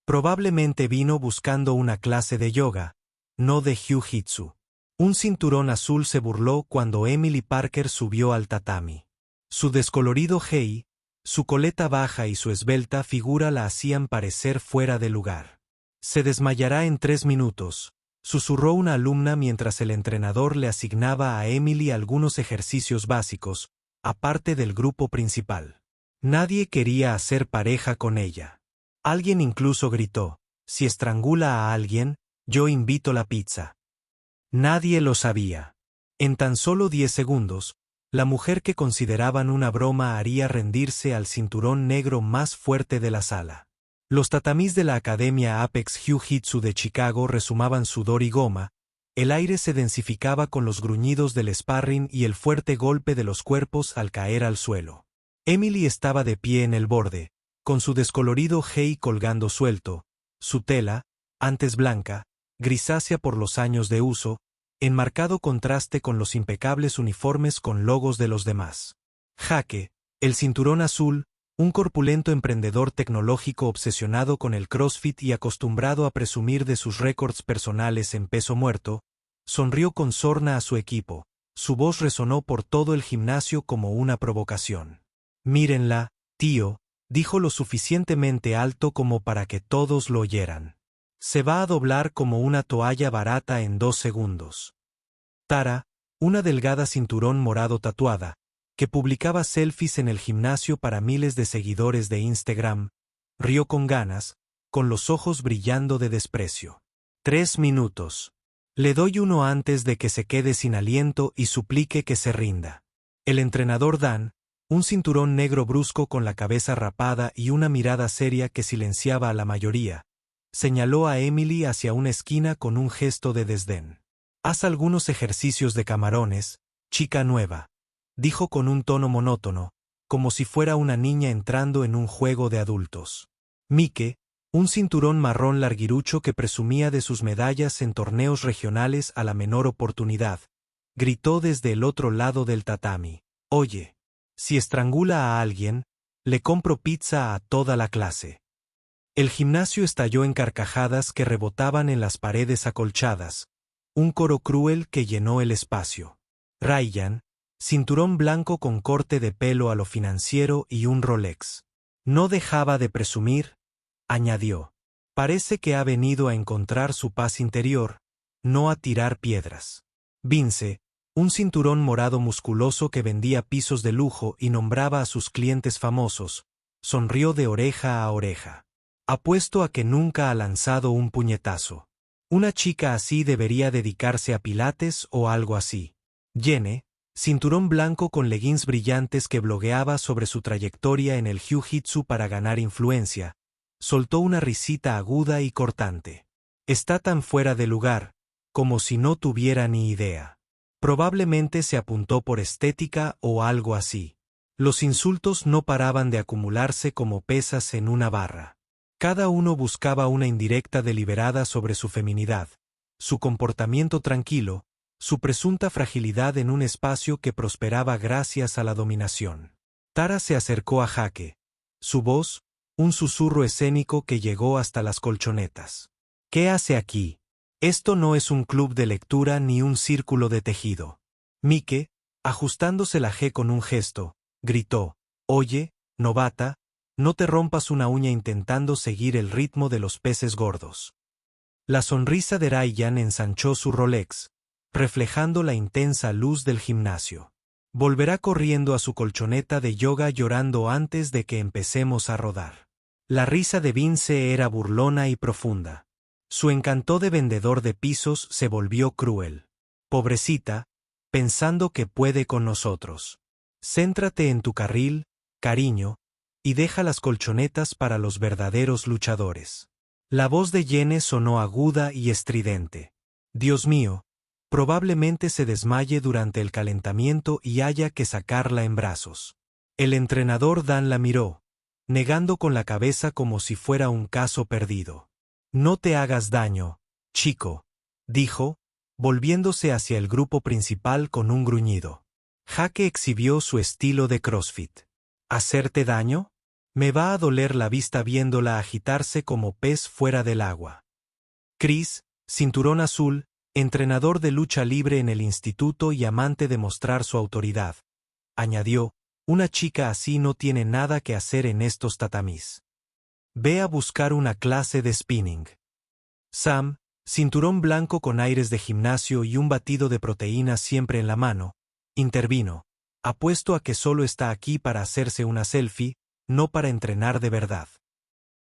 Probablemente vino buscando una clase de yoga, no de jiu-jitsu. Un cinturón azul se burló cuando Emily Parker subió al tatami. Su descolorido hei, su coleta baja y su esbelta figura la hacían parecer fuera de lugar. Se desmayará en 3 minutos, susurró una alumna mientras el entrenador le asignaba a Emily algunos ejercicios básicos, aparte del grupo principal. Nadie quería hacer pareja con ella. Alguien incluso gritó, si estrangula a alguien, yo invito la pizza. Nadie lo sabía. En tan solo 10 segundos, la mujer que consideraban una broma haría rendirse al cinturón negro más fuerte de la sala. Los tatamis de la Academia Apex Jiu-Jitsu de Chicago resumaban sudor y goma, el aire se densificaba con los gruñidos del sparring y el fuerte golpe de los cuerpos al caer al suelo. Emily estaba de pie en el borde, con su descolorido hei colgando suelto, su tela, antes blanca, grisácea por los años de uso, en marcado contraste con los impecables uniformes con logos de los demás. Jaque, el cinturón azul, un corpulento emprendedor tecnológico obsesionado con el CrossFit y acostumbrado a presumir de sus récords personales en peso muerto, sonrió con sorna a su equipo, su voz resonó por todo el gimnasio como una provocación. Mírenla, tío, dijo lo suficientemente alto como para que todos lo oyeran. Se va a doblar como una toalla barata en 2 segundos. Tara, una delgada cinturón morado tatuada, que publicaba selfies en el gimnasio para miles de seguidores de Instagram, rió con ganas, con los ojos brillando de desprecio. 3 minutos. Le doy uno antes de que se quede sin aliento y suplique que se rinda. El entrenador Dan, un cinturón negro brusco con la cabeza rapada y una mirada seria que silenciaba a la mayoría, señaló a Emily hacia una esquina con un gesto de desdén. Haz algunos ejercicios de camarones, chica nueva, dijo con un tono monótono, como si fuera una niña entrando en un juego de adultos. Mike, un cinturón marrón larguirucho que presumía de sus medallas en torneos regionales a la menor oportunidad, gritó desde el otro lado del tatami. Oye, si estrangula a alguien, le compro pizza a toda la clase. El gimnasio estalló en carcajadas que rebotaban en las paredes acolchadas, un coro cruel que llenó el espacio. Ryan, cinturón blanco con corte de pelo a lo financiero y un Rolex. No dejaba de presumir, añadió. Parece que ha venido a encontrar su paz interior, no a tirar piedras. Vince, un cinturón morado musculoso que vendía pisos de lujo y nombraba a sus clientes famosos, sonrió de oreja a oreja. Apuesto a que nunca ha lanzado un puñetazo. Una chica así debería dedicarse a pilates o algo así. Jenny, cinturón blanco con leggings brillantes que blogueaba sobre su trayectoria en el jiu-jitsu para ganar influencia, soltó una risita aguda y cortante. Está tan fuera de lugar, como si no tuviera ni idea. Probablemente se apuntó por estética o algo así. Los insultos no paraban de acumularse como pesas en una barra. Cada uno buscaba una indirecta deliberada sobre su feminidad, su comportamiento tranquilo, su presunta fragilidad en un espacio que prosperaba gracias a la dominación. Tara se acercó a Jaque. Su voz, un susurro escénico que llegó hasta las colchonetas. ¿Qué hace aquí? Esto no es un club de lectura ni un círculo de tejido. Mike, ajustándose la G con un gesto, gritó, «Oye, novata, no te rompas una uña intentando seguir el ritmo de los peces gordos». La sonrisa de Ryan ensanchó su Rolex, reflejando la intensa luz del gimnasio. Volverá corriendo a su colchoneta de yoga llorando antes de que empecemos a rodar. La risa de Vince era burlona y profunda. Su encanto de vendedor de pisos se volvió cruel. Pobrecita, pensando que puede con nosotros. Céntrate en tu carril, cariño, y deja las colchonetas para los verdaderos luchadores. La voz de Jenny sonó aguda y estridente. Dios mío, probablemente se desmaye durante el calentamiento y haya que sacarla en brazos. El entrenador Dan la miró, negando con la cabeza como si fuera un caso perdido. No te hagas daño, chico, dijo, volviéndose hacia el grupo principal con un gruñido. Jaque exhibió su estilo de CrossFit. ¿Hacerte daño? Me va a doler la vista viéndola agitarse como pez fuera del agua. Chris, cinturón azul, entrenador de lucha libre en el instituto y amante de mostrar su autoridad. Añadió, una chica así no tiene nada que hacer en estos tatamis. Ve a buscar una clase de spinning. Sam, cinturón blanco con aires de gimnasio y un batido de proteínas siempre en la mano, intervino. Apuesto a que solo está aquí para hacerse una selfie, no para entrenar de verdad.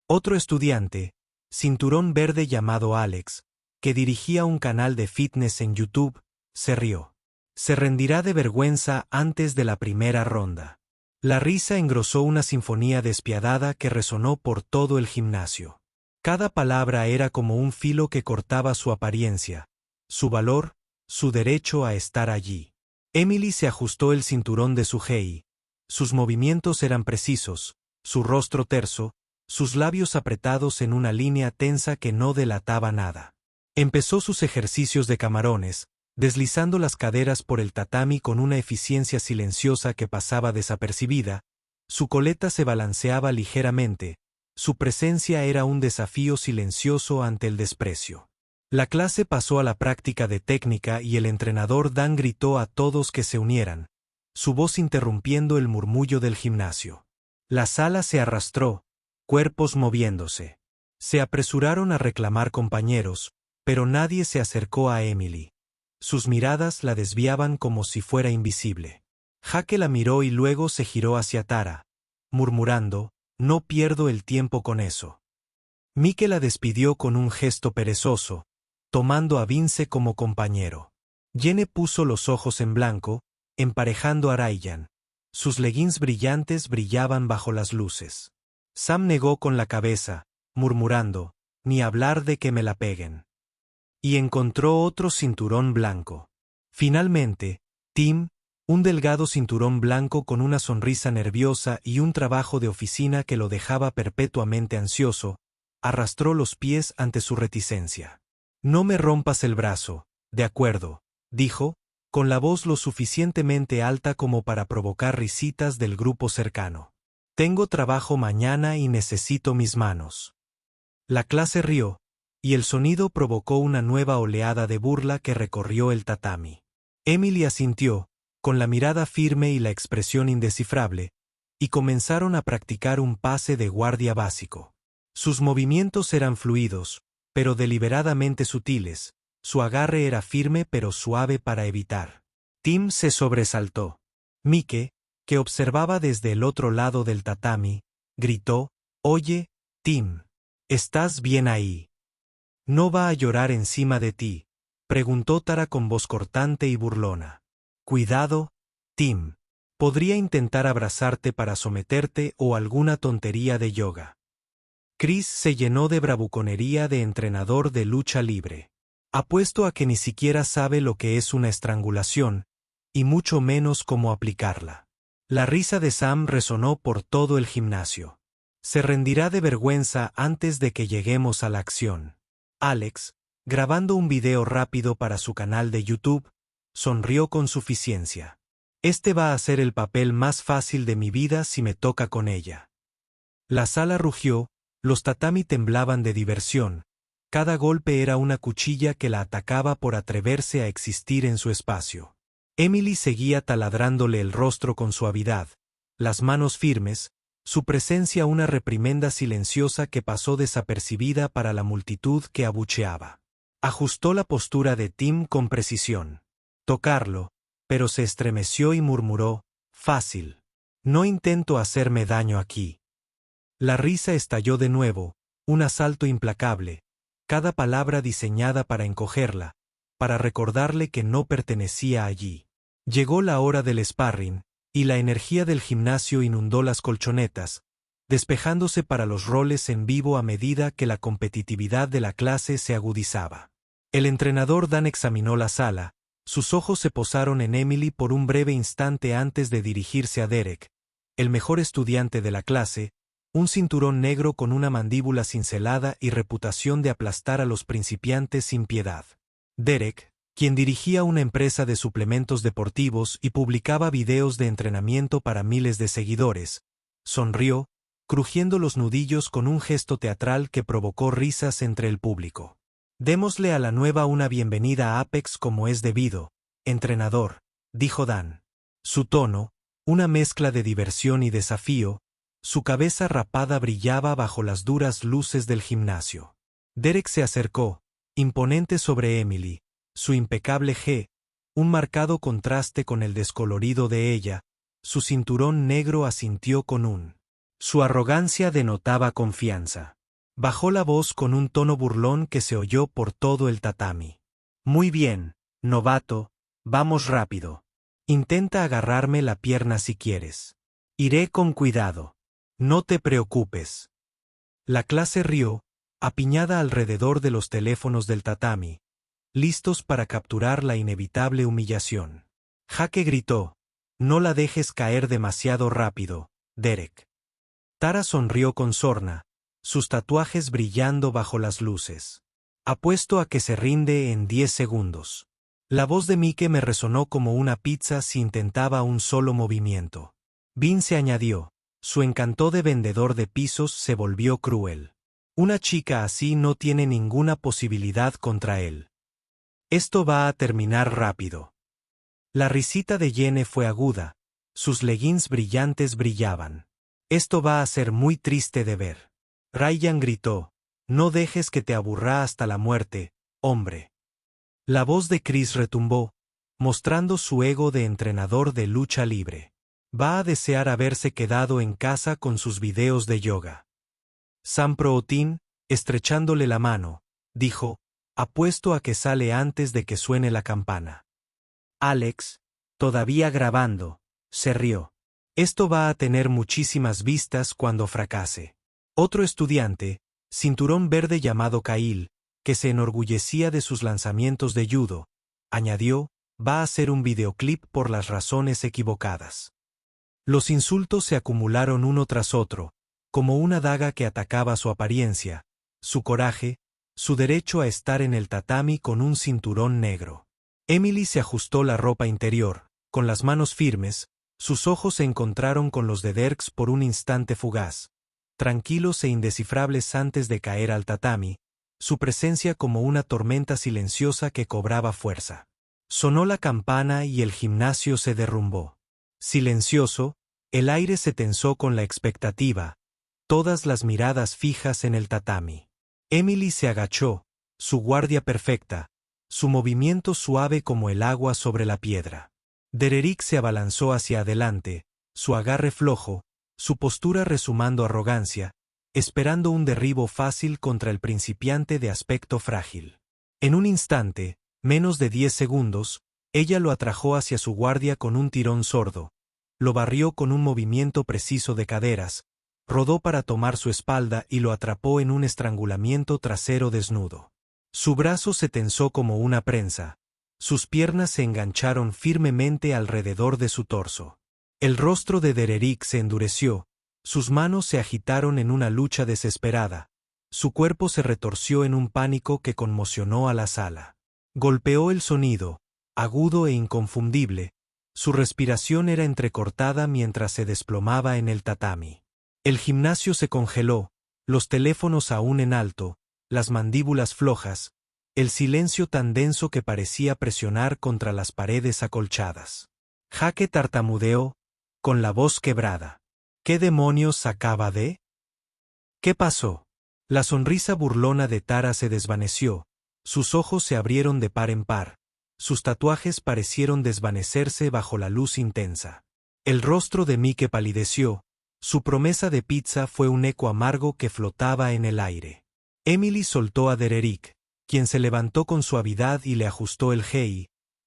Otro estudiante, cinturón verde llamado Alex, que dirigía un canal de fitness en YouTube, se rió. Se rendirá de vergüenza antes de la primera ronda. La risa engrosó una sinfonía despiadada que resonó por todo el gimnasio. Cada palabra era como un filo que cortaba su apariencia, su valor, su derecho a estar allí. Emily se ajustó el cinturón de su Hei. Sus movimientos eran precisos, su rostro terso, sus labios apretados en una línea tensa que no delataba nada. Empezó sus ejercicios de camarones, deslizando las caderas por el tatami con una eficiencia silenciosa que pasaba desapercibida, su coleta se balanceaba ligeramente, su presencia era un desafío silencioso ante el desprecio. La clase pasó a la práctica de técnica y el entrenador Dan gritó a todos que se unieran, su voz interrumpiendo el murmullo del gimnasio. La sala se arrastró, cuerpos moviéndose. Se apresuraron a reclamar compañeros, pero nadie se acercó a Emily. Sus miradas la desviaban como si fuera invisible. Jake la miró y luego se giró hacia Tara, murmurando, no pierdo el tiempo con eso. Mike la despidió con un gesto perezoso, tomando a Vince como compañero. Jenny puso los ojos en blanco, emparejando a Ryan. Sus leggings brillantes brillaban bajo las luces. Sam negó con la cabeza, murmurando, ni hablar de que me la peguen. Y encontró otro cinturón blanco. Finalmente, Tim, un delgado cinturón blanco con una sonrisa nerviosa y un trabajo de oficina que lo dejaba perpetuamente ansioso, arrastró los pies ante su reticencia. No me rompas el brazo, de acuerdo, dijo, con la voz lo suficientemente alta como para provocar risitas del grupo cercano. Tengo trabajo mañana y necesito mis manos. La clase rió, y el sonido provocó una nueva oleada de burla que recorrió el tatami. Emily asintió, con la mirada firme y la expresión indescifrable, y comenzaron a practicar un pase de guardia básico. Sus movimientos eran fluidos, pero deliberadamente sutiles, su agarre era firme pero suave para evitar. Tim se sobresaltó. Mike, que observaba desde el otro lado del tatami, gritó, «Oye, Tim, ¿estás bien ahí? ¿No va a llorar encima de ti?», preguntó Tara con voz cortante y burlona. «Cuidado, Tim. Podría intentar abrazarte para someterte o alguna tontería de yoga». Chris se llenó de bravuconería de entrenador de lucha libre. Apuesto a que ni siquiera sabe lo que es una estrangulación, y mucho menos cómo aplicarla. La risa de Sam resonó por todo el gimnasio. Se rendirá de vergüenza antes de que lleguemos a la acción. Alex, grabando un video rápido para su canal de YouTube, sonrió con suficiencia. Este va a ser el papel más fácil de mi vida si me toca con ella. La sala rugió, los tatami temblaban de diversión. Cada golpe era una cuchilla que la atacaba por atreverse a existir en su espacio. Emily seguía taladrándole el rostro con suavidad, las manos firmes, su presencia una reprimenda silenciosa que pasó desapercibida para la multitud que abucheaba. Ajustó la postura de Tim con precisión. Tocarlo, pero se estremeció y murmuró, «Fácil. No intento hacerme daño aquí». La risa estalló de nuevo, un asalto implacable, cada palabra diseñada para encogerla, para recordarle que no pertenecía allí. Llegó la hora del sparring, y la energía del gimnasio inundó las colchonetas, despejándose para los roles en vivo a medida que la competitividad de la clase se agudizaba. El entrenador Dan examinó la sala, sus ojos se posaron en Emily por un breve instante antes de dirigirse a Derek, el mejor estudiante de la clase, un cinturón negro con una mandíbula cincelada y reputación de aplastar a los principiantes sin piedad. Derek, quien dirigía una empresa de suplementos deportivos y publicaba videos de entrenamiento para miles de seguidores, sonrió, crujiendo los nudillos con un gesto teatral que provocó risas entre el público. Démosle a la nueva una bienvenida a Apex como es debido, entrenador, dijo Dan. Su tono, una mezcla de diversión y desafío, su cabeza rapada brillaba bajo las duras luces del gimnasio. Derek se acercó, imponente sobre Emily, su impecable un marcado contraste con el descolorido de ella, su cinturón negro asintió con un. Su arrogancia denotaba confianza. Bajó la voz con un tono burlón que se oyó por todo el tatami. Muy bien, novato, vamos rápido. Intenta agarrarme la pierna si quieres. Iré con cuidado. No te preocupes. La clase rió, apiñada alrededor de los teléfonos del tatami, listos para capturar la inevitable humillación. Jaque gritó, no la dejes caer demasiado rápido, Derek. Tara sonrió con sorna, sus tatuajes brillando bajo las luces. Apuesto a que se rinde en 10 segundos. La voz de Mike me resonó como una pizza si intentaba un solo movimiento. Vince añadió, su encanto de vendedor de pisos se volvió cruel. Una chica así no tiene ninguna posibilidad contra él. Esto va a terminar rápido. La risita de Jenny fue aguda, sus leggings brillantes brillaban. Esto va a ser muy triste de ver. Ryan gritó, no dejes que te aburra hasta la muerte, hombre. La voz de Chris retumbó, mostrando su ego de entrenador de lucha libre. Va a desear haberse quedado en casa con sus videos de yoga. Sam Prootin, estrechándole la mano, dijo, apuesto a que sale antes de que suene la campana. Alex, todavía grabando, se rió. Esto va a tener muchísimas vistas cuando fracase. Otro estudiante, cinturón verde llamado Kyle, que se enorgullecía de sus lanzamientos de judo, añadió, va a ser un videoclip por las razones equivocadas. Los insultos se acumularon uno tras otro, como una daga que atacaba su apariencia, su coraje, su derecho a estar en el tatami con un cinturón negro. Emily se ajustó la ropa interior, con las manos firmes, sus ojos se encontraron con los de Derek por un instante fugaz, tranquilos e indescifrables antes de caer al tatami, su presencia como una tormenta silenciosa que cobraba fuerza. Sonó la campana y el gimnasio se derrumbó. Silencioso, el aire se tensó con la expectativa, todas las miradas fijas en el tatami. Emily se agachó, su guardia perfecta, su movimiento suave como el agua sobre la piedra. Derek se abalanzó hacia adelante, su agarre flojo, su postura resumando arrogancia, esperando un derribo fácil contra el principiante de aspecto frágil. En un instante, menos de 10 segundos, ella lo atrajo hacia su guardia con un tirón sordo, lo barrió con un movimiento preciso de caderas, rodó para tomar su espalda y lo atrapó en un estrangulamiento trasero desnudo. Su brazo se tensó como una prensa, sus piernas se engancharon firmemente alrededor de su torso. El rostro de Derek se endureció, sus manos se agitaron en una lucha desesperada, su cuerpo se retorció en un pánico que conmocionó a la sala. Golpeó el sonido, agudo e inconfundible, su respiración era entrecortada mientras se desplomaba en el tatami. El gimnasio se congeló, los teléfonos aún en alto, las mandíbulas flojas, el silencio tan denso que parecía presionar contra las paredes acolchadas. Jaque tartamudeó, con la voz quebrada. ¿Qué demonios acaba de? ¿Qué pasó? La sonrisa burlona de Tara se desvaneció, sus ojos se abrieron de par en par, sus tatuajes parecieron desvanecerse bajo la luz intensa. El rostro de Mike palideció, su promesa de pizza fue un eco amargo que flotaba en el aire. Emily soltó a Derek, quien se levantó con suavidad y le ajustó el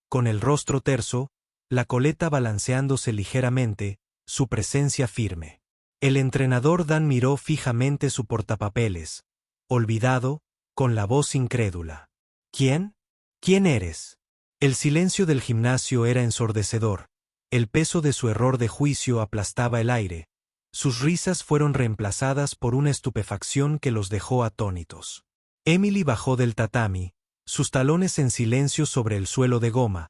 con el rostro terso, la coleta balanceándose ligeramente, su presencia firme. El entrenador Dan miró fijamente su portapapeles, olvidado, con la voz incrédula. ¿Quién? ¿Quién eres? El silencio del gimnasio era ensordecedor, el peso de su error de juicio aplastaba el aire, sus risas fueron reemplazadas por una estupefacción que los dejó atónitos. Emily bajó del tatami, sus talones en silencio sobre el suelo de goma,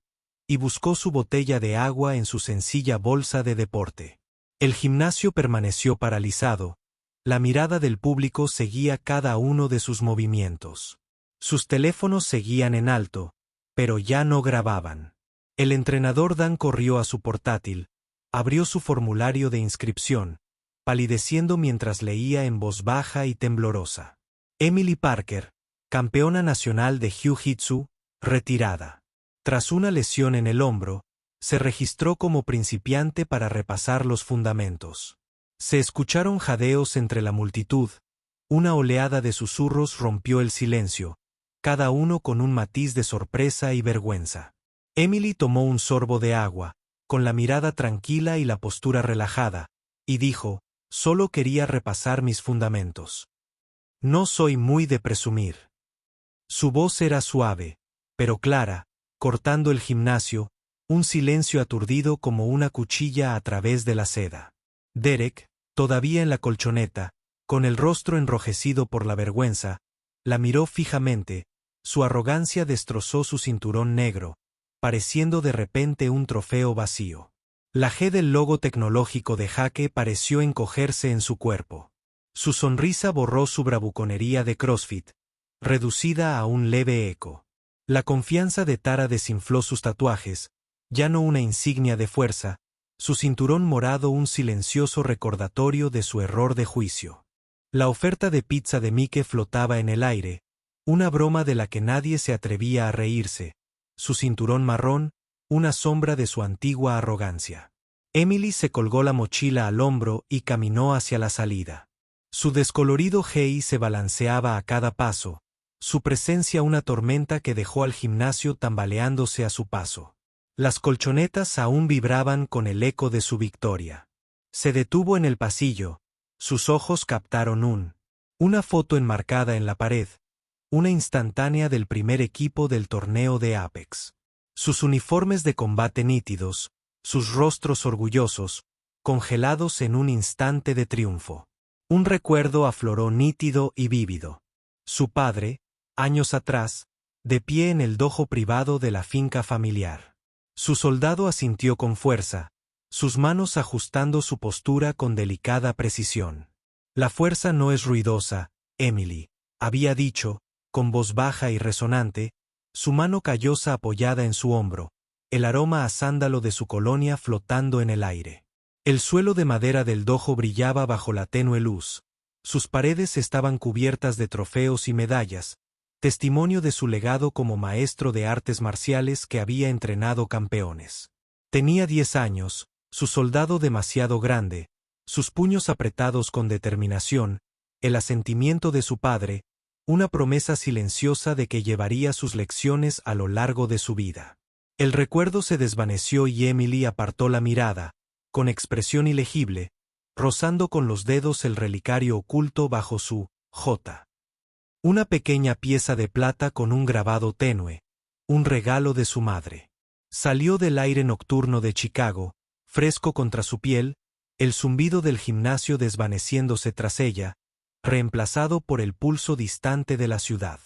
y buscó su botella de agua en su sencilla bolsa de deporte. El gimnasio permaneció paralizado, La mirada del público seguía cada uno de sus movimientos. Sus teléfonos seguían en alto, pero ya no grababan. El entrenador Dan corrió a su portátil, abrió su formulario de inscripción, palideciendo mientras leía en voz baja y temblorosa. Emily Parker, campeona nacional de Jiu-Jitsu, retirada. Tras una lesión en el hombro, se registró como principiante para repasar los fundamentos. Se escucharon jadeos entre la multitud, una oleada de susurros rompió el silencio, cada uno con un matiz de sorpresa y vergüenza. Emily tomó un sorbo de agua, con la mirada tranquila y la postura relajada, y dijo, «Solo quería repasar mis fundamentos. No soy muy de presumir». Su voz era suave, pero clara, cortando el gimnasio, un silencio aturdido como una cuchilla a través de la seda. Derek, todavía en la colchoneta, con el rostro enrojecido por la vergüenza, la miró fijamente, su arrogancia destrozó su cinturón negro, pareciendo de repente un trofeo vacío. La G del logo tecnológico de Jaque pareció encogerse en su cuerpo. Su sonrisa borró su bravuconería de CrossFit, reducida a un leve eco. La confianza de Tara desinfló sus tatuajes, ya no una insignia de fuerza, su cinturón morado un silencioso recordatorio de su error de juicio. La oferta de pizza de Mike flotaba en el aire, una broma de la que nadie se atrevía a reírse, su cinturón marrón, una sombra de su antigua arrogancia. Emily se colgó la mochila al hombro y caminó hacia la salida. Su descolorido Hei se balanceaba a cada paso, su presencia una tormenta que dejó al gimnasio tambaleándose a su paso. Las colchonetas aún vibraban con el eco de su victoria. Se detuvo en el pasillo, sus ojos captaron una foto enmarcada en la pared, una instantánea del primer equipo del torneo de Apex. Sus uniformes de combate nítidos, sus rostros orgullosos, congelados en un instante de triunfo. Un recuerdo afloró nítido y vívido. Su padre, años atrás, de pie en el dojo privado de la finca familiar. Su soldado asintió con fuerza, sus manos ajustando su postura con delicada precisión. La fuerza no es ruidosa, Emily, había dicho, con voz baja y resonante, su mano callosa apoyada en su hombro, el aroma a sándalo de su colonia flotando en el aire. El suelo de madera del dojo brillaba bajo la tenue luz, sus paredes estaban cubiertas de trofeos y medallas, testimonio de su legado como maestro de artes marciales que había entrenado campeones. Tenía 10 años, su soldado demasiado grande, sus puños apretados con determinación, el asentimiento de su padre, una promesa silenciosa de que llevaría sus lecciones a lo largo de su vida. El recuerdo se desvaneció y Emily apartó la mirada, con expresión ilegible, rozando con los dedos el relicario oculto bajo su J. Una pequeña pieza de plata con un grabado tenue, un regalo de su madre. Salió del aire nocturno de Chicago, fresco contra su piel, el zumbido del gimnasio desvaneciéndose tras ella, reemplazado por el pulso distante de la ciudad.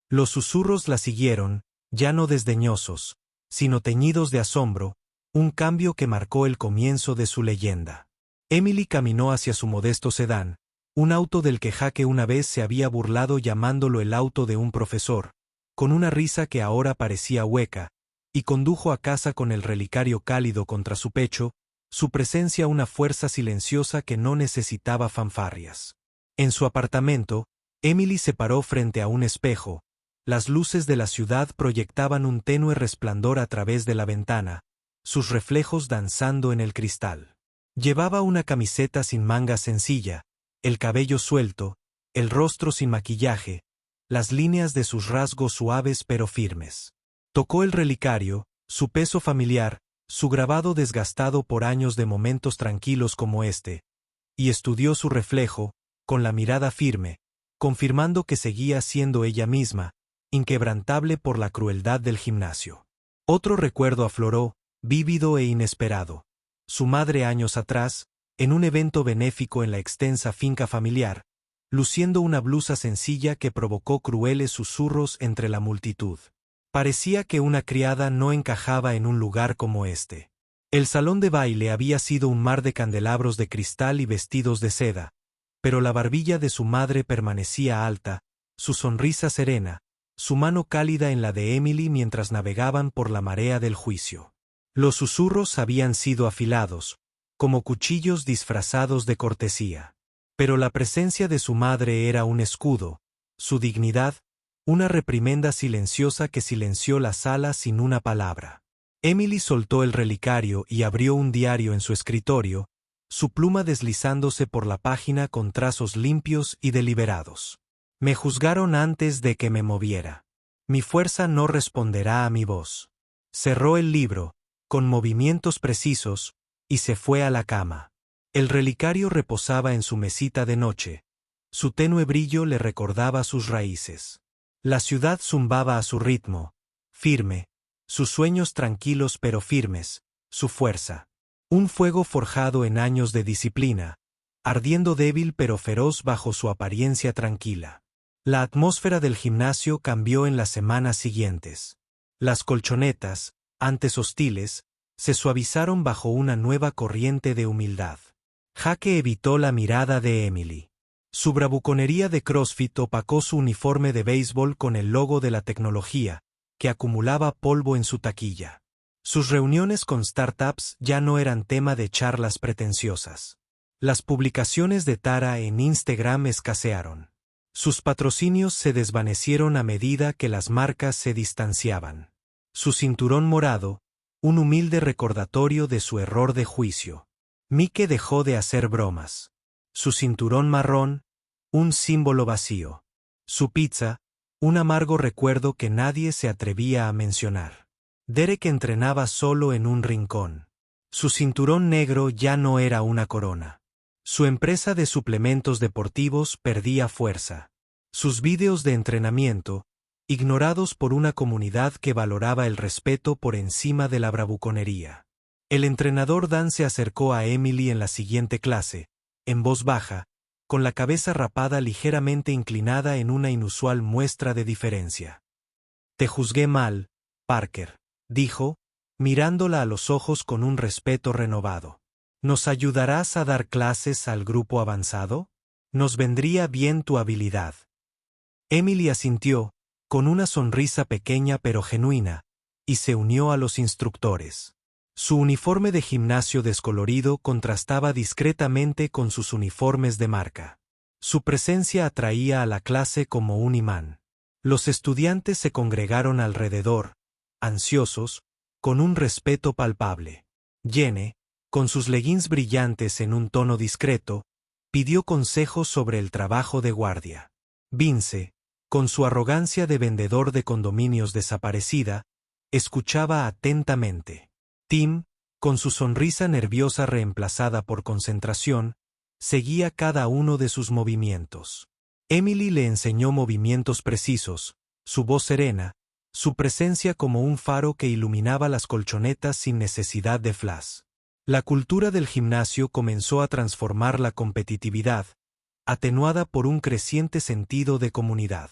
Los susurros la siguieron, ya no desdeñosos, sino teñidos de asombro, un cambio que marcó el comienzo de su leyenda. Emily caminó hacia su modesto sedán, un auto del que Jaque una vez se había burlado llamándolo el auto de un profesor, con una risa que ahora parecía hueca, y condujo a casa con el relicario cálido contra su pecho, su presencia una fuerza silenciosa que no necesitaba fanfarrias. En su apartamento, Emily se paró frente a un espejo, las luces de la ciudad proyectaban un tenue resplandor a través de la ventana, sus reflejos danzando en el cristal. Llevaba una camiseta sin manga sencilla, el cabello suelto, el rostro sin maquillaje, las líneas de sus rasgos suaves pero firmes. Tocó el relicario, su peso familiar, su grabado desgastado por años de momentos tranquilos como este, y estudió su reflejo, con la mirada firme, confirmando que seguía siendo ella misma, inquebrantable por la crueldad del gimnasio. Otro recuerdo afloró, vívido e inesperado. Su madre años atrás, en un evento benéfico en la extensa finca familiar, luciendo una blusa sencilla que provocó crueles susurros entre la multitud. Parecía que una criada no encajaba en un lugar como este. El salón de baile había sido un mar de candelabros de cristal y vestidos de seda, pero la barbilla de su madre permanecía alta, su sonrisa serena, su mano cálida en la de Emily mientras navegaban por la marea del juicio. Los susurros habían sido afilados, como cuchillos disfrazados de cortesía. Pero la presencia de su madre era un escudo, su dignidad, una reprimenda silenciosa que silenció la sala sin una palabra. Emily soltó el relicario y abrió un diario en su escritorio, su pluma deslizándose por la página con trazos limpios y deliberados. Me juzgaron antes de que me moviera. Mi fuerza no responderá a mi voz. Cerró el libro, con movimientos precisos, y se fue a la cama. El relicario reposaba en su mesita de noche. Su tenue brillo le recordaba sus raíces. La ciudad zumbaba a su ritmo, firme, sus sueños tranquilos pero firmes, su fuerza. Un fuego forjado en años de disciplina, ardiendo débil pero feroz bajo su apariencia tranquila. La atmósfera del gimnasio cambió en las semanas siguientes. Las colchonetas, antes hostiles, se suavizaron bajo una nueva corriente de humildad. Jaque evitó la mirada de Emily. Su bravuconería de CrossFit opacó su uniforme de béisbol con el logo de la tecnología, que acumulaba polvo en su taquilla. Sus reuniones con startups ya no eran tema de charlas pretenciosas. Las publicaciones de Tara en Instagram escasearon. Sus patrocinios se desvanecieron a medida que las marcas se distanciaban. Su cinturón morado, un humilde recordatorio de su error de juicio. Mike dejó de hacer bromas. Su cinturón marrón, un símbolo vacío. Su pizza, un amargo recuerdo que nadie se atrevía a mencionar. Derek entrenaba solo en un rincón. Su cinturón negro ya no era una corona. Su empresa de suplementos deportivos perdía fuerza. Sus vídeos de entrenamiento, ignorados por una comunidad que valoraba el respeto por encima de la bravuconería. El entrenador Dan se acercó a Emily en la siguiente clase, en voz baja, con la cabeza rapada ligeramente inclinada en una inusual muestra de diferencia. «Te juzgué mal, Parker», dijo, mirándola a los ojos con un respeto renovado. «¿Nos ayudarás a dar clases al grupo avanzado? Nos vendría bien tu habilidad». Emily asintió, con una sonrisa pequeña pero genuina, y se unió a los instructores. Su uniforme de gimnasio descolorido contrastaba discretamente con sus uniformes de marca. Su presencia atraía a la clase como un imán. Los estudiantes se congregaron alrededor, ansiosos, con un respeto palpable. Jenny, con sus leggings brillantes en un tono discreto, pidió consejos sobre el trabajo de guardia. Vince, con su arrogancia de vendedor de condominios desaparecida, escuchaba atentamente. Tim, con su sonrisa nerviosa reemplazada por concentración, seguía cada uno de sus movimientos. Emily le enseñó movimientos precisos, su voz serena, su presencia como un faro que iluminaba las colchonetas sin necesidad de flash. La cultura del gimnasio comenzó a transformar la competitividad, atenuada por un creciente sentido de comunidad.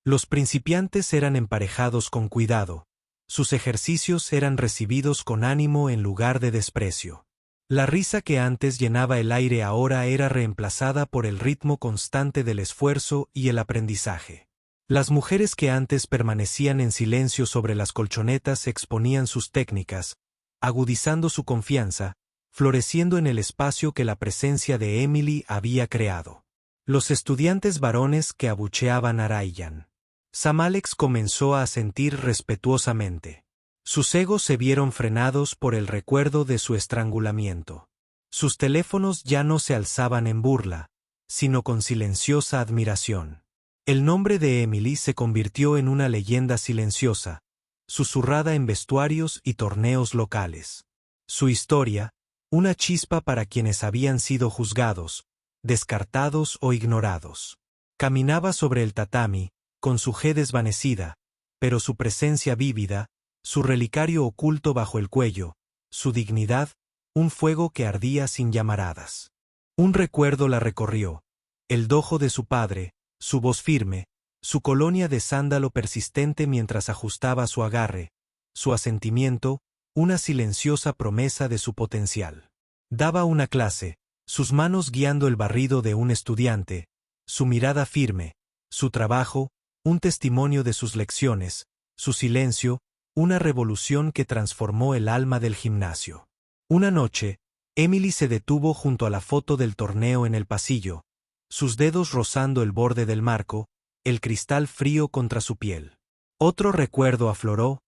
Los principiantes eran emparejados con cuidado, sus ejercicios eran recibidos con ánimo en lugar de desprecio. La risa que antes llenaba el aire ahora era reemplazada por el ritmo constante del esfuerzo y el aprendizaje. Las mujeres que antes permanecían en silencio sobre las colchonetas exponían sus técnicas, agudizando su confianza, floreciendo en el espacio que la presencia de Emily había creado. Los estudiantes varones que abucheaban a Ryan. Sam Alex comenzó a asentir respetuosamente. Sus egos se vieron frenados por el recuerdo de su estrangulamiento. Sus teléfonos ya no se alzaban en burla, sino con silenciosa admiración. El nombre de Emily se convirtió en una leyenda silenciosa, susurrada en vestuarios y torneos locales. Su historia, una chispa para quienes habían sido juzgados, descartados o ignorados. Caminaba sobre el tatami, con su G desvanecida, pero su presencia vívida, su relicario oculto bajo el cuello, su dignidad, un fuego que ardía sin llamaradas. Un recuerdo la recorrió, el dojo de su padre, su voz firme, su colonia de sándalo persistente mientras ajustaba su agarre, su asentimiento, una silenciosa promesa de su potencial. Daba una clase, sus manos guiando el barrido de un estudiante, su mirada firme, su trabajo, un testimonio de sus lecciones, su silencio, una revolución que transformó el alma del gimnasio. Una noche, Emily se detuvo junto a la foto del torneo en el pasillo, sus dedos rozando el borde del marco, el cristal frío contra su piel. Otro recuerdo afloró,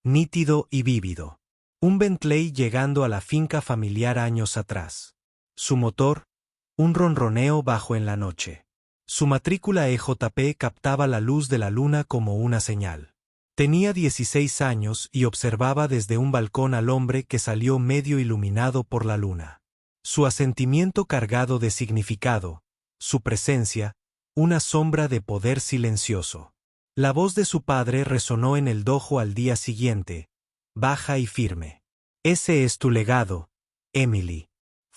nítido y vívido. Un Bentley llegando a la finca familiar años atrás. Su motor, un ronroneo bajo en la noche. Su matrícula EJP captaba la luz de la luna como una señal. Tenía 16 años y observaba desde un balcón al hombre que salió medio iluminado por la luna. Su asentimiento cargado de significado, su presencia, una sombra de poder silencioso. La voz de su padre resonó en el dojo al día siguiente, baja y firme. Ese es tu legado, Emily.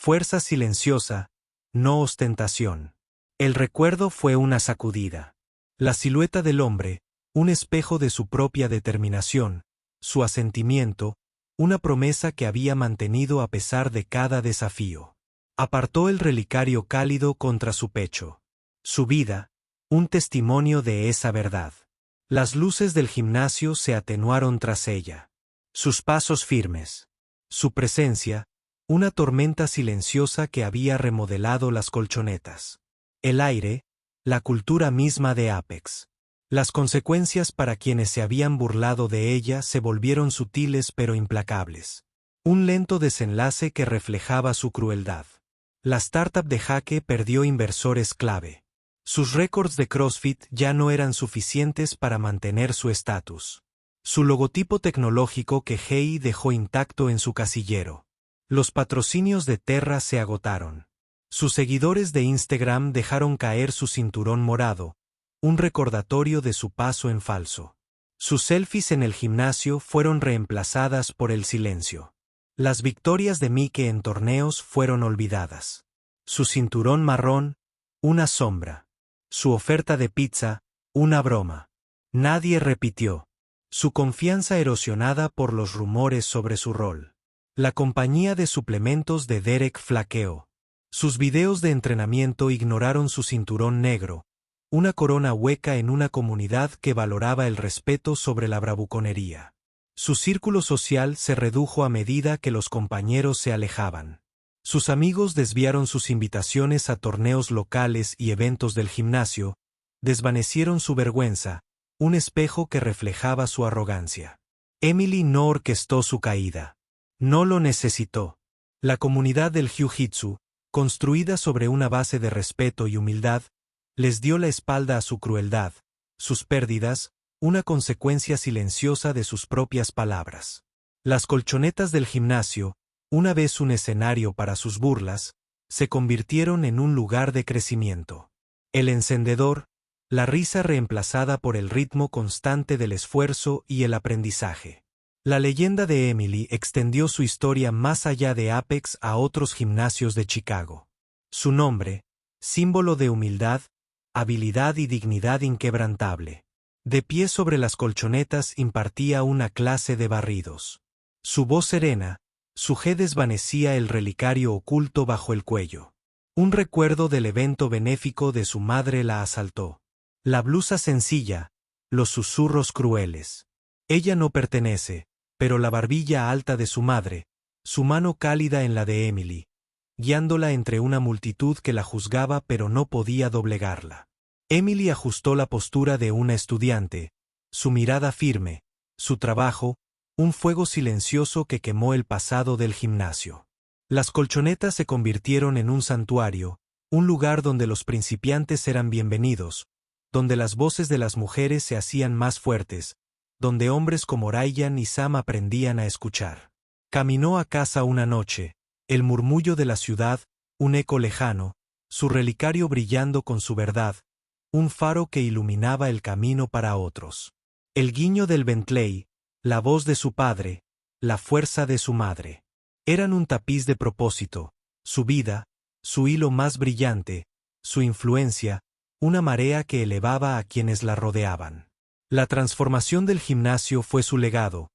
Fuerza silenciosa, no ostentación. El recuerdo fue una sacudida. La silueta del hombre, un espejo de su propia determinación, su asentimiento, una promesa que había mantenido a pesar de cada desafío. Apartó el relicario cálido contra su pecho. Su vida, un testimonio de esa verdad. Las luces del gimnasio se atenuaron tras ella. Sus pasos firmes. Su presencia, una tormenta silenciosa que había remodelado las colchonetas. El aire, la cultura misma de Apex. Las consecuencias para quienes se habían burlado de ella se volvieron sutiles pero implacables. Un lento desenlace que reflejaba su crueldad. La startup de Jaque perdió inversores clave. Sus récords de CrossFit ya no eran suficientes para mantener su estatus. Su logotipo tecnológico que Hei dejó intacto en su casillero. Los patrocinios de Terra se agotaron. Sus seguidores de Instagram dejaron caer su cinturón morado, un recordatorio de su paso en falso. Sus selfies en el gimnasio fueron reemplazadas por el silencio. Las victorias de Mike en torneos fueron olvidadas. Su cinturón marrón, una sombra. Su oferta de pizza, una broma. Nadie repitió. Su confianza erosionada por los rumores sobre su rol. La compañía de suplementos de Derek flaqueó. Sus videos de entrenamiento ignoraron su cinturón negro, una corona hueca en una comunidad que valoraba el respeto sobre la bravuconería. Su círculo social se redujo a medida que los compañeros se alejaban. Sus amigos desviaron sus invitaciones a torneos locales y eventos del gimnasio, desvanecieron su vergüenza, un espejo que reflejaba su arrogancia. Emily no orquestó su caída. No lo necesitó. La comunidad del Jiu-Jitsu, construida sobre una base de respeto y humildad, les dio la espalda a su crueldad, sus pérdidas, una consecuencia silenciosa de sus propias palabras. Las colchonetas del gimnasio, una vez un escenario para sus burlas, se convirtieron en un lugar de crecimiento. El encendedor, la risa reemplazada por el ritmo constante del esfuerzo y el aprendizaje. La leyenda de Emily extendió su historia más allá de Apex a otros gimnasios de Chicago. Su nombre, símbolo de humildad, habilidad y dignidad inquebrantable. De pie sobre las colchonetas impartía una clase de barridos. Su voz serena, su G desvanecía el relicario oculto bajo el cuello. Un recuerdo del evento benéfico de su madre la asaltó. La blusa sencilla, los susurros crueles. Ella no pertenece, pero la barbilla alta de su madre, su mano cálida en la de Emily, guiándola entre una multitud que la juzgaba pero no podía doblegarla. Emily ajustó la postura de una estudiante, su mirada firme, su trabajo, un fuego silencioso que quemó el pasado del gimnasio. Las colchonetas se convirtieron en un santuario, un lugar donde los principiantes eran bienvenidos, donde las voces de las mujeres se hacían más fuertes, donde hombres como Ryan y Sam aprendían a escuchar. Caminó a casa una noche, el murmullo de la ciudad, un eco lejano, su relicario brillando con su verdad, un faro que iluminaba el camino para otros. El guiño del Bentley, la voz de su padre, la fuerza de su madre. Eran un tapiz de propósito, su vida, su hilo más brillante, su influencia, una marea que elevaba a quienes la rodeaban. La transformación del gimnasio fue su legado,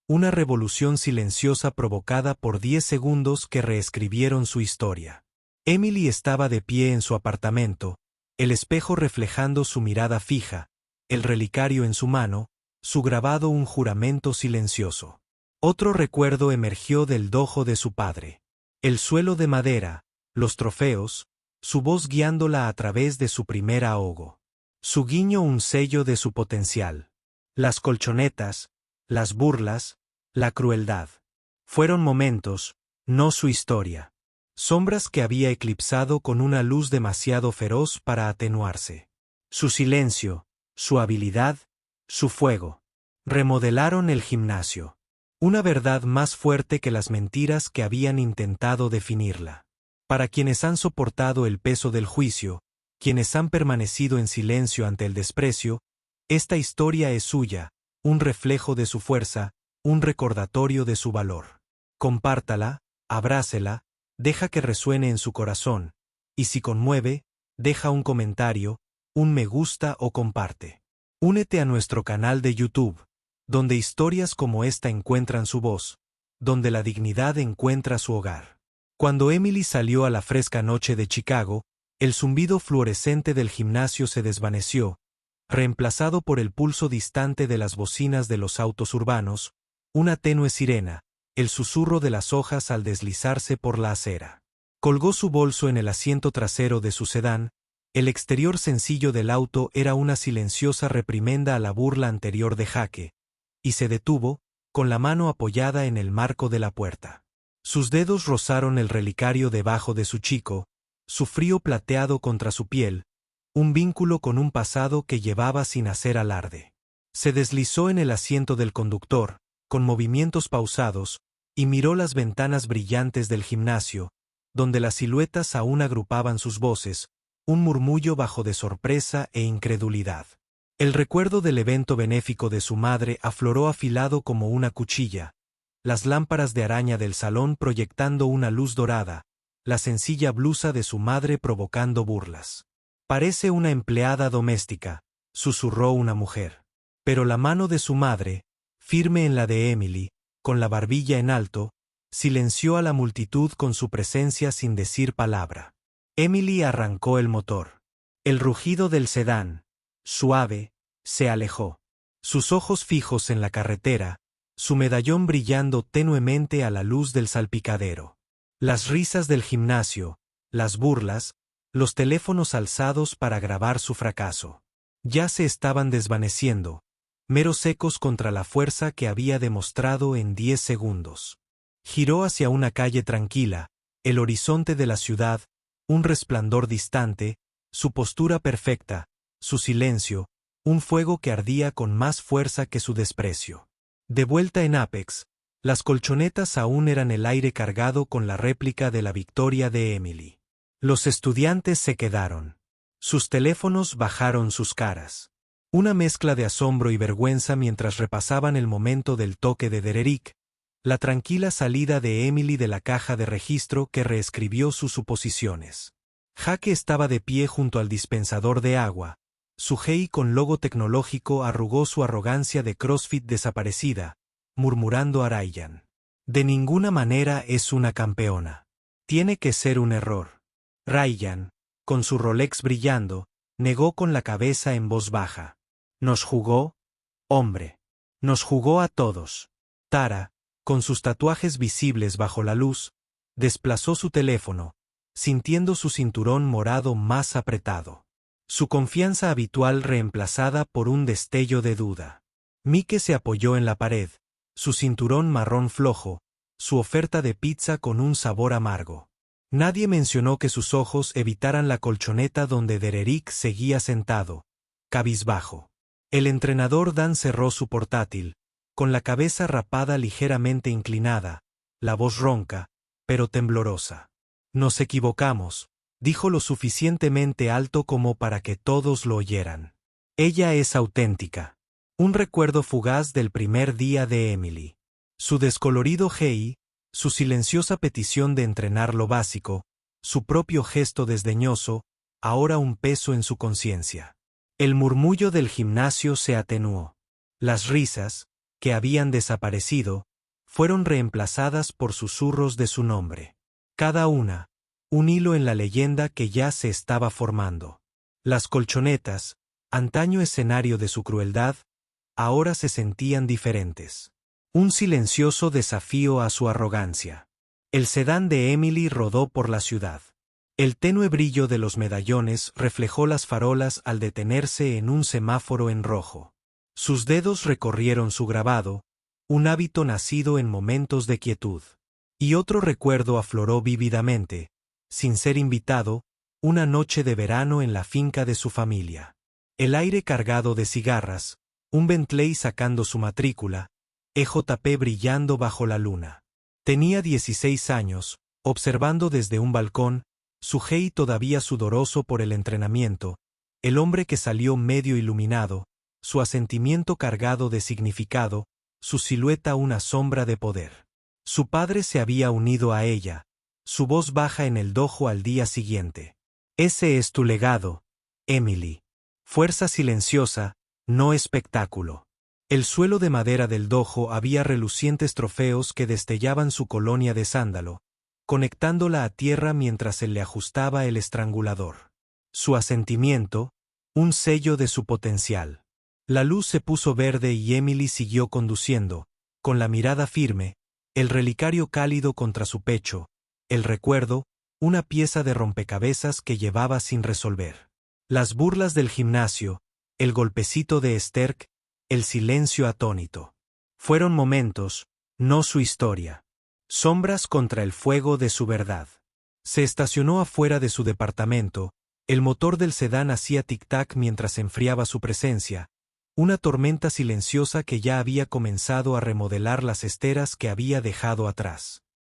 una revolución silenciosa provocada por 10 segundos que reescribieron su historia. Emily estaba de pie en su apartamento, el espejo reflejando su mirada fija, el relicario en su mano, su grabado un juramento silencioso. Otro recuerdo emergió del dojo de su padre. El suelo de madera, los trofeos, su voz guiándola a través de su primer ahogo. Su guiño un sello de su potencial. Las colchonetas, las burlas, la crueldad. Fueron momentos, no su historia. Sombras que había eclipsado con una luz demasiado feroz para atenuarse. Su silencio, su habilidad, su fuego. Remodelaron el gimnasio. Una verdad más fuerte que las mentiras que habían intentado definirla. Para quienes han soportado el peso del juicio, quienes han permanecido en silencio ante el desprecio, esta historia es suya, un reflejo de su fuerza, un recordatorio de su valor. Compártala, abrácela, deja que resuene en su corazón, y si conmueve, deja un comentario, un me gusta o comparte. Únete a nuestro canal de YouTube, donde historias como esta encuentran su voz, donde la dignidad encuentra su hogar. Cuando Emily salió a la fresca noche de Chicago, el zumbido fluorescente del gimnasio se desvaneció, reemplazado por el pulso distante de las bocinas de los autos urbanos, una tenue sirena, el susurro de las hojas al deslizarse por la acera. Colgó su bolso en el asiento trasero de su sedán, el exterior sencillo del auto era una silenciosa reprimenda a la burla anterior de Jaque, y se detuvo, con la mano apoyada en el marco de la puerta. Sus dedos rozaron el relicario debajo de su chico, su frío plateado contra su piel, un vínculo con un pasado que llevaba sin hacer alarde. Se deslizó en el asiento del conductor, con movimientos pausados, y miró las ventanas brillantes del gimnasio, donde las siluetas aún agrupaban sus voces, un murmullo bajo de sorpresa e incredulidad. El recuerdo del evento benéfico de su madre afloró afilado como una cuchilla, las lámparas de araña del salón proyectando una luz dorada, la sencilla blusa de su madre provocando burlas. «Parece una empleada doméstica», susurró una mujer. Pero la mano de su madre, firme en la de Emily, con la barbilla en alto, silenció a la multitud con su presencia sin decir palabra. Emily arrancó el motor. El rugido del sedán, suave, se alejó. Sus ojos fijos en la carretera, su medallón brillando tenuemente a la luz del salpicadero. Las risas del gimnasio, las burlas, los teléfonos alzados para grabar su fracaso. Ya se estaban desvaneciendo, meros ecos contra la fuerza que había demostrado en 10 segundos. Giró hacia una calle tranquila, el horizonte de la ciudad, un resplandor distante, su postura perfecta, su silencio, un fuego que ardía con más fuerza que su desprecio. De vuelta en Apex, las colchonetas aún eran el aire cargado con la réplica de la victoria de Emily. Los estudiantes se quedaron. Sus teléfonos bajaron sus caras. Una mezcla de asombro y vergüenza mientras repasaban el momento del toque de Dererick, la tranquila salida de Emily de la caja de registro que reescribió sus suposiciones. Jaque estaba de pie junto al dispensador de agua. Su jersey con logo tecnológico arrugó su arrogancia de CrossFit desaparecida, murmurando a Ryan. De ninguna manera es una campeona. Tiene que ser un error. Ryan, con su Rolex brillando, negó con la cabeza en voz baja. Nos jugó, hombre. Nos jugó a todos. Tara, con sus tatuajes visibles bajo la luz, desplazó su teléfono, sintiendo su cinturón morado más apretado. Su confianza habitual reemplazada por un destello de duda. Mike se apoyó en la pared, su cinturón marrón flojo, su oferta de pizza con un sabor amargo. Nadie mencionó que sus ojos evitaran la colchoneta donde Dererick seguía sentado, cabizbajo. El entrenador Dan cerró su portátil, con la cabeza rapada ligeramente inclinada, la voz ronca, pero temblorosa. Nos equivocamos, dijo lo suficientemente alto como para que todos lo oyeran. Ella es auténtica. Un recuerdo fugaz del primer día de Emily. Su descolorido jersey, su silenciosa petición de entrenar lo básico, su propio gesto desdeñoso, ahora un peso en su conciencia. El murmullo del gimnasio se atenuó. Las risas, que habían desaparecido, fueron reemplazadas por susurros de su nombre. Cada una, un hilo en la leyenda que ya se estaba formando. Las colchonetas, antaño escenario de su crueldad, ahora se sentían diferentes. Un silencioso desafío a su arrogancia. El sedán de Emily rodó por la ciudad. El tenue brillo de los medallones reflejó las farolas al detenerse en un semáforo en rojo. Sus dedos recorrieron su grabado, un hábito nacido en momentos de quietud. Y otro recuerdo afloró vívidamente, sin ser invitado, una noche de verano en la finca de su familia. El aire cargado de cigarras, un Bentley sacando su matrícula, EJP brillando bajo la luna. Tenía 16 años, observando desde un balcón, su Hey todavía sudoroso por el entrenamiento, el hombre que salió medio iluminado, su asentimiento cargado de significado, su silueta una sombra de poder. Su padre se había unido a ella, su voz baja en el dojo al día siguiente. Ese es tu legado, Emily. Fuerza silenciosa, no espectáculo. El suelo de madera del dojo había relucientes trofeos que destellaban su colonia de sándalo, conectándola a tierra mientras él le ajustaba el estrangulador. Su asentimiento, un sello de su potencial. La luz se puso verde y Emily siguió conduciendo, con la mirada firme, el relicario cálido contra su pecho, el recuerdo, una pieza de rompecabezas que llevaba sin resolver. Las burlas del gimnasio, el golpecito de Sterk, el silencio atónito. Fueron momentos, no su historia. Sombras contra el fuego de su verdad. Se estacionó afuera de su departamento, el motor del sedán hacía tic-tac mientras enfriaba su presencia, una tormenta silenciosa que ya había comenzado a remodelar las esteras que había dejado atrás.